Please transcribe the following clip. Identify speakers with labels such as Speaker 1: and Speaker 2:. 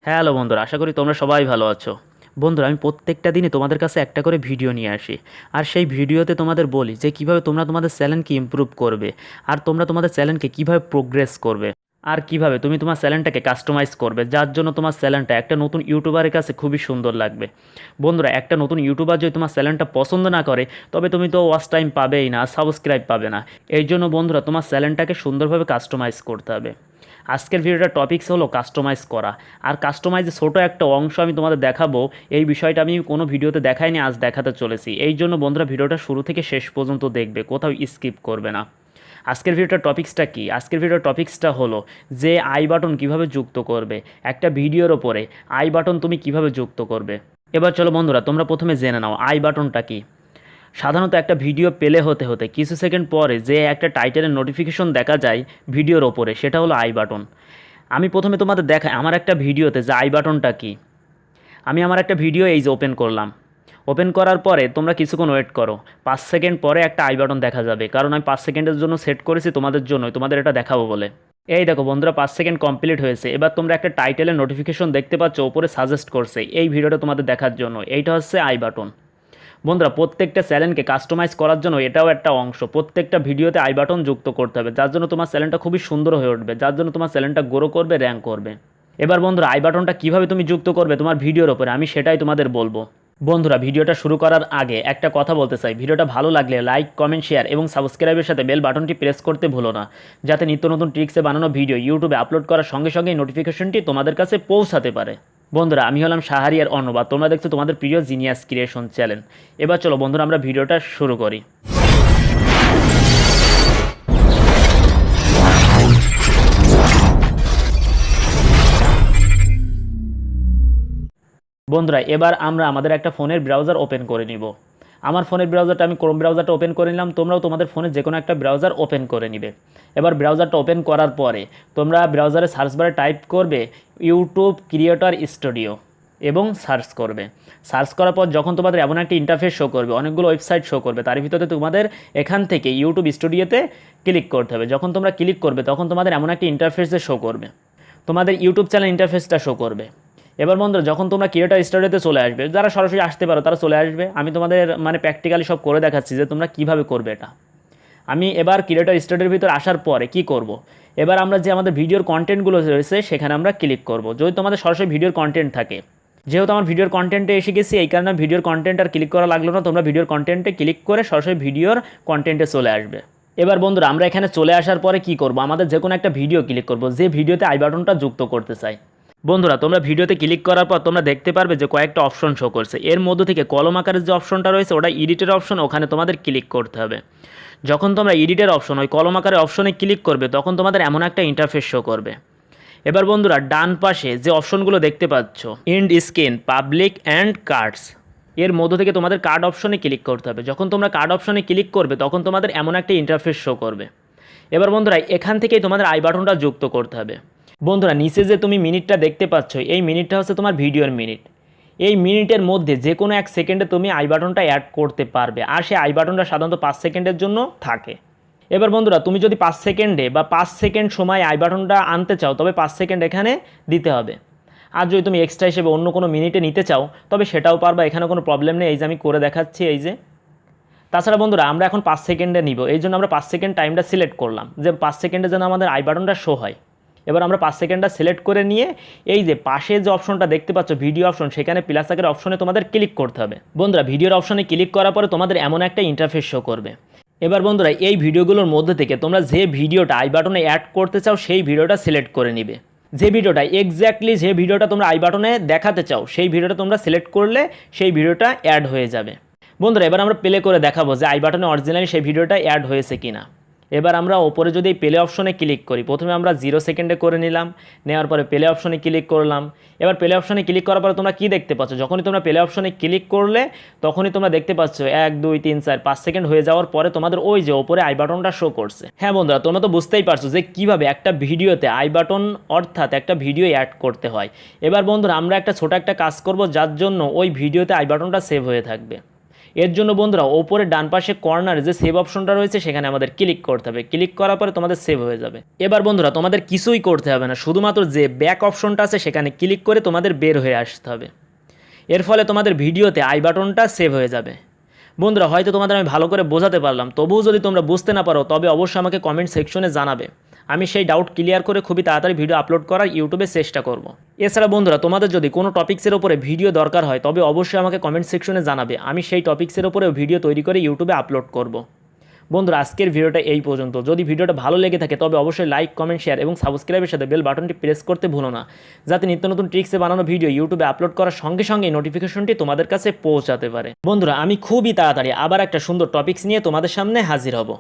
Speaker 1: Hello বন্ধুরা, আশা করি তোমরা সবাই ভালো আছো। বন্ধুরা, আমি প্রত্যেকটা দিনই তোমাদের কাছে একটা করে ভিডিও নিয়ে আসি। আর সেই ভিডিওতে তোমাদের বলি যে কীভাবে তোমরা তোমাদের চ্যানেলকে ইমপ্রুভ করবে, আর তোমরা তোমাদের চ্যানেলকে কীভাবে প্রোগ্রেস করবে, আর কিভাবে তুমি তোমার চ্যানেলটাকে কাস্টমাইজ করবে, যার জন্য তোমার চ্যানেলটা একটা নতুন ইউটিউবারের কাছে খুবই সুন্দর লাগবে। বন্ধুরা, একটা নতুন ইউটিউবার যদি তোমার চ্যানেলটা পছন্দ না করে, তবে তুমি তো ওয়াচ টাইম পাবেই না, সাবস্ক্রাইব পাবে না। এই জন্য বন্ধুরা, তোমার চ্যানেলটাকে সুন্দরভাবে কাস্টমাইজ করতে হবে। আজকের ভিডিওটার টপিকস হলো কাস্টমাইজ করা। আর কাস্টমাইজের ছোটো একটা অংশ আমি তোমাদের দেখাবো। এই বিষয়টা আমি কোনো ভিডিওতে দেখাইনি, আজ দেখাতে চলেছি। এই জন্য বন্ধুরা, ভিডিওটা শুরু থেকে শেষ পর্যন্ত দেখবে, কোথাও স্কিপ করবে না। আজকের ভিডিওটার টপিক্সটা কি? আজকের ভিডিওর টপিক্সটা হলো যে আই বাটন কীভাবে যুক্ত করবে। একটা ভিডিওর ওপরে আই বাটন তুমি কিভাবে যুক্ত করবে। এবার চলো বন্ধুরা, তোমরা প্রথমে জেনে নাও আই বাটনটা কি। সাধারণত একটা ভিডিও প্লে হতে হতে কিছু সেকেন্ড পরে যে একটা টাইটেলের নোটিফিকেশন দেখা যায় ভিডিওর ওপরে, সেটা হলো আই বাটন। আমি প্রথমে তোমাদের দেখাই আমার একটা ভিডিওতে যে আই বাটনটা কি। আমি আমার একটা ভিডিও এই যে ওপেন করলাম। ওপেন করার পরে তোমরা কিছুক্ষণ ওয়েট করো। 5 সেকেন্ড পরে একটা আই বাটন দেখা যাবে, কারণ আমি 5 সেকেন্ডের জন্য সেট করেছি তোমাদের জন্য, তোমাদের এটা দেখাবো বলে। এই দেখো বন্ধুরা, 5 সেকেন্ড কমপ্লিট হয়েছে। এবার তোমরা একটা টাইটেলের নোটিফিকেশন দেখতে পাচ্ছ, ওপরে সাজেস্ট করছে এই ভিডিওটা তোমাদের দেখার জন্য। এইটা হচ্ছে আই বাটন। বন্ধুরা, প্রত্যেকটা চ্যানেলকে কাস্টমাইজ করার জন্য এটাও একটা অংশ। প্রত্যেকটা ভিডিওতে আই বাটন যুক্ত করতে হবে, যার জন্য তোমার চ্যানেলটা খুবই সুন্দর হয়ে উঠবে, যার জন্য তোমার চ্যানেলটা গ্রো করবে, র্যাঙ্ক করবে। এবার বন্ধুরা, আই বাটনটা কীভাবে তুমি যুক্ত করবে তোমার ভিডিওর ওপরে, আমি সেটাই তোমাদের বলবো। বন্ধুরা, ভিডিওটা শুরু করার আগে একটা কথা বলতে চাই। ভিডিওটা ভালো লাগলে লাইক, কমেন্ট, শেয়ার এবং সাবস্ক্রাইবের সাথে বেল বাটনটি প্রেস করতে ভুলো না, যাতে নিত্য নতুন ট্রিক্সে বানানো ভিডিও ইউটিউবে আপলোড করার সঙ্গে সঙ্গেই নোটিফিকেশনটি তোমাদের কাছে পৌঁছাতে পারে। বন্ধুরা, আমি হলাম শাহরিয়ার অনুবাদ, তোমরা দেখছো তোমাদের প্রিয় জিনিয়াস ক্রিয়েশন চ্যানেল। এবার চলো বন্ধুরা, আমরা ভিডিওটা শুরু করি। বন্ধুরা, এবার আমরা আমাদের একটা ফোনের ব্রাউজার ওপেন করে নিব। আমার ফোনের ব্রাউজারটা আমি ক্রোম ব্রাউজারটা ওপেন করে নিলাম, তোমরাও তোমাদের ফোনে যে কোনো একটা ব্রাউজার ওপেন করে নিবে। এবার ব্রাউজারটা ওপেন করার পরে তোমরা ব্রাউজারে সার্চ বারে টাইপ করবে ইউটিউব ক্রিয়েটর স্টুডিও এবং সার্চ করবে। সার্চ করার পর যখন তোমাদের এমন একটা ইন্টারফেস শো করবে, অনেকগুলো ওয়েবসাইট শো করবে, তার ভিতরে তোমাদের এখান থেকে ইউটিউব স্টুডিওতে ক্লিক করতে হবে। যখন তোমরা ক্লিক করবে তখন তোমাদের এমন একটা ইন্টারফেসে শো করবে, তোমাদের ইউটিউব চ্যানেল ইন্টারফেসটা শো করবে। এবার বন্ধুরা, যখন তোমরা ক্রিয়েটর স্টুডিওতে চলে আসবে, যারা সরাসরি আসতে পারো তারা চলে আসবে। আমি তোমাদের প্র্যাকটিক্যালি সব করে দেখাচ্ছি যে তোমরা কিভাবে করবে এটা। আমি এবার ক্রিয়েটর স্টুডিওর ভিতর আসার পরে কি করব, এবার আমরা যে আমাদের ভিডিওর কন্টেন্টগুলো রয়েছে সেখানে আমরা ক্লিক করব। যদি তোমাদের সরাসরি ভিডিওর কন্টেন্ট থাকে, যেহেতু আমার ভিডিওর কন্টেন্টে এসে গেছি, এই কারণে ভিডিওর কন্টেন্ট আর ক্লিক করা লাগলো না। তোমরা ভিডিওর কন্টেন্টে ক্লিক করে সরাসরি ভিডিওর কন্টেন্টে চলে আসবে। এবার বন্ধুরা, আমরা এখানে চলে আসার পরে কি করব, আমাদের যে কোনো একটা ভিডিও ক্লিক করব, যে ভিডিওতে আই বাটনটা যুক্ত করতে চাই। বন্ধুরা, তোমরা ভিডিওতে ক্লিক করার পর তোমরা দেখতে পারবে যে কয়েকটা অপশন শো করছে। এর মধ্যে থেকে কলম আকারের যে অপশনটা রয়েছে ওটা এডিটের অপশন, ওখানে তোমাদের ক্লিক করতে হবে। যখন তোমরা এডিটের অপশন, ওই কলম আকারের অপশনে ক্লিক করবে, তখন তোমাদের এমন একটা ইন্টারফেস শো করবে। এবার বন্ধুরা, ডান পাশে যে অপশনগুলো দেখতে পাচ্ছ, and screen, public and cards, এর মধ্য থেকে তোমাদের কার্ড অপশনে ক্লিক করতে হবে। যখন তোমরা কার্ড অপশনে ক্লিক করবে তখন তোমাদের এমন একটা ইন্টারফেস শো করবে। এবার বন্ধুরা, এখান থেকেই তোমাদের আই বাটনটা যুক্ত করতে হবে। বন্ধুরা, নিচে যে তুমি মিনিটটা দেখতে পাচ্ছ, এই মিনিটটা হচ্ছে তোমার ভিডিওর মিনিট। এই মিনিটের মধ্যে যে কোনো 1 সেকেন্ডে তুমি আই বাটনটা অ্যাড করতে পারবে, আর সেই আই বাটনটা সাধারণত 5 সেকেন্ডের জন্য থাকে। এবার বন্ধুরা, তুমি যদি 5 সেকেন্ডে বা 5 সেকেন্ড সময় আই বাটনটা আনতে চাও, তবে 5 সেকেন্ড এখানে দিতে হবে। আর যদি তুমি এক্সট্রা হিসেবে অন্য কোনো মিনিটে নিতে চাও, তবে সেটাও পারবা, এখানে কোনো প্রবলেম নেই। এই যে আমি করে দেখাচ্ছি, এই যে। তাছাড়া বন্ধুরা, আমরা এখন 5 সেকেন্ডে নিব, এই জন্য আমরা 5 সেকেন্ড টাইমটা সিলেক্ট করলাম, যে 5 সেকেন্ডে যেন আমাদের আই বাটনটা শো হয়। এবার আমরা 5 সেকেন্ডটা সিলেক্ট করে নিয়ে এই যে পাশে যে অপশনটা দেখতে পাচ্ছ ভিডিও অপশন, সেখানে প্লাস আকারের অপশনে তোমাদের ক্লিক করতে হবে। বন্ধুরা, ভিডিওর অপশনে ক্লিক করার পরে তোমাদের এমন একটা ইন্টারফেস শো করবে। এবার বন্ধুরা, এই ভিডিওগুলোর মধ্যে থেকে তোমরা যে ভিডিওটা আই বাটনে অ্যাড করতে চাও সেই ভিডিওটা সিলেক্ট করে নিবে। যে ভিডিওটা এক্স্যাক্টলি যে ভিডিওটা তোমরা আই বাটনে দেখাতে চাও সেই ভিডিওটা তোমরা সিলেক্ট করলে সেই ভিডিওটা অ্যাড হয়ে যাবে। বন্ধুরা, এবার আমরা প্লে করে দেখাবো যে আই বাটনে অরিজিনালি সেই ভিডিওটা অ্যাড হয়েছে কিনা। এবার আমরা ওপরে যদি প্লে অপশনে ক্লিক করি, প্রথমে আমরা 0 সেকেন্ডে করে নিলাম, নেওয়ার পরে প্লে অপশনে ক্লিক করলাম। এবার প্লে অপশনে ক্লিক করার পরে তোমরা কি দেখতে পাচ্ছ, যখনই তোমরা প্লে অপশনে ক্লিক করলে তখনই তোমরা দেখতে পাচ্ছ 1 2 3 4 5 সেকেন্ড হয়ে যাওয়ার পরে তোমাদের ওই যে ওপরে আই বাটনটা শো করছে। হ্যাঁ বন্ধুরা, তোমরা তো বুঝতেই পারছো যে কিভাবে একটা ভিডিওতে আই বাটন অর্থাৎ একটা ভিডিও অ্যাড করতে হয়। এবার বন্ধুরা, আমরা একটা ছোট একটা কাজ করব, যার জন্য ওই ভিডিওতে আই বাটনটা সেভ হয়ে থাকবে। এর জন্য বন্ধুরা ওপরে ডান পাশে কর্নারে যে সেভ অপশনটা রয়েছে সেখানে আমাদের ক্লিক করতে হবে। ক্লিক করার পরে তোমাদের সেভ হয়ে যাবে। এবার বন্ধুরা তোমাদের কিছুই করতে হবে না, শুধুমাত্র যে ব্যাক অপশনটা আছে সেখানে ক্লিক করে তোমাদের বের হয়ে আসতে হবে। এর ফলে তোমাদের ভিডিওতে আই বাটনটা সেভ হয়ে যাবে। বন্ধুরা হয়তো তোমাদের আমি ভালো করে বোঝাতে পারলাম, তবুও যদি তোমরা বুঝতে না পারো তবে অবশ্যই আমাকে কমেন্ট সেকশনে জানাবে। আমি সেই ডাউট ক্লিয়ার করে খুবই তাড়াতাড়ি ভিডিও আপলোড করার ইউটিউবে চেষ্টা করব। এছাড়া বন্ধুরা তোমাদের যদি কোনো টপিক্সের ওপরে ভিডিও দরকার হয় তবে অবশ্যই আমাকে কমেন্ট সেকশনে জানাবে। আমি সেই টপিক্সের ওপরেও ভিডিও তৈরি করে ইউটিউবে আপলোড করব। বন্ধুরা আজকের ভিডিওটা এই পর্যন্ত। যদি ভিডিওটা ভালো লেগে থাকে তবে অবশ্যই লাইক, কমেন্ট, শেয়ার এবং সাবস্ক্রাইবের সাথে বেল বাটনটি প্রেস করতে ভুলো না, যাতে নিত্য নতুন ট্রিক্সে বানানো ভিডিও ইউটিউবে আপলোড করার সঙ্গে সঙ্গে নোটিফিকেশনটি তোমাদের কাছে পৌঁছাতে পারে। বন্ধুরা আমি খুবই তাড়াতাড়ি আবার একটা সুন্দর টপিক্স নিয়ে তোমাদের সামনে হাজির হব।